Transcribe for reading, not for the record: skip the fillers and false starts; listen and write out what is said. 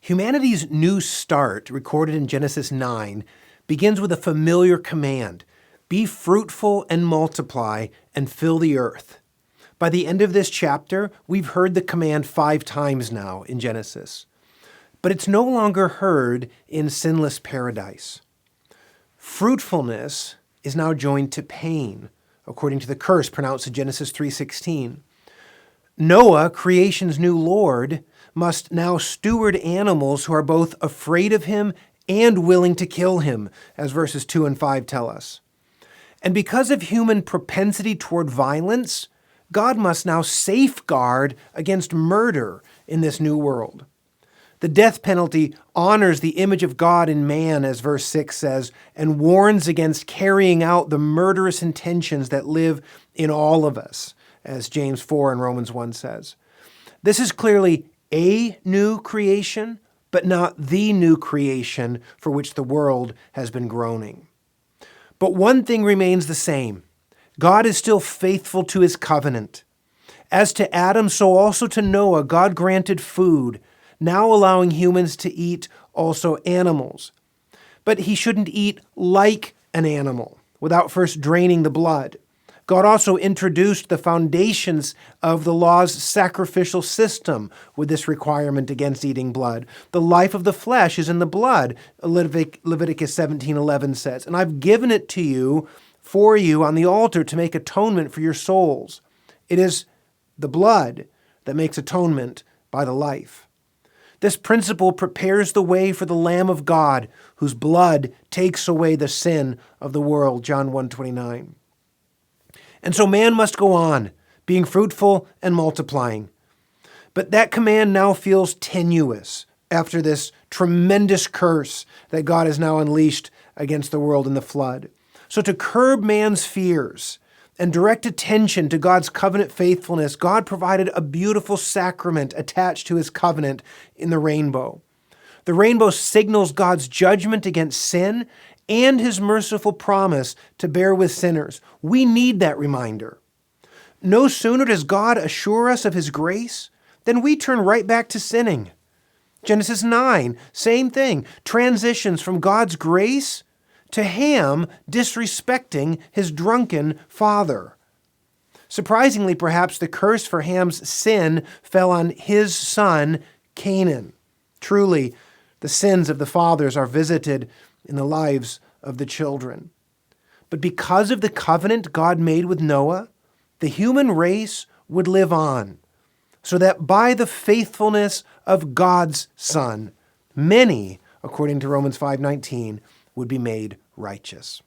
Humanity's new start, recorded in Genesis 9, begins with a familiar command: be fruitful and multiply and fill the earth. By the end of this chapter, we've heard the command 5 times now in Genesis. But it's no longer heard in sinless paradise. Fruitfulness is now joined to pain, according to the curse pronounced in Genesis 3:16. Noah, creation's new Lord, must now steward animals who are both afraid of him and willing to kill him, as verses 2 and 5 tell us. And because of human propensity toward violence, God must now safeguard against murder in this new world. The death penalty honors the image of God in man, as verse 6 says, and warns against carrying out the murderous intentions that live in all of us, as James 4 and Romans 1 says. This is clearly a new creation, but not the new creation for which the world has been groaning. But one thing remains the same. God is still faithful to his covenant. As to Adam, so also to Noah, God granted food, now allowing humans to eat also animals. But he shouldn't eat like an animal without first draining the blood. God also introduced the foundations of the law's sacrificial system with this requirement against eating blood. The life of the flesh is in the blood, Leviticus 17:11 says, and I've given it to you for you on the altar to make atonement for your souls. It is the blood that makes atonement by the life. This principle prepares the way for the Lamb of God, whose blood takes away the sin of the world, John 1:29. And so man must go on, being fruitful and multiplying. But that command now feels tenuous after this tremendous curse that God has now unleashed against the world in the flood. So to curb man's fears and direct attention to God's covenant faithfulness, God provided a beautiful sacrament attached to his covenant in the rainbow. The rainbow signals God's judgment against sin and his merciful promise to bear with sinners. We need that reminder. No sooner does God assure us of his grace than we turn right back to sinning. Genesis 9, same thing, transitions from God's grace to Ham disrespecting his drunken father. Surprisingly, perhaps, the curse for Ham's sin fell on his son, Canaan. Truly, the sins of the fathers are visited in the lives of the children. But because of the covenant God made with Noah, the human race would live on, so that by the faithfulness of God's Son, many, according to Romans 5:19, would be made righteous.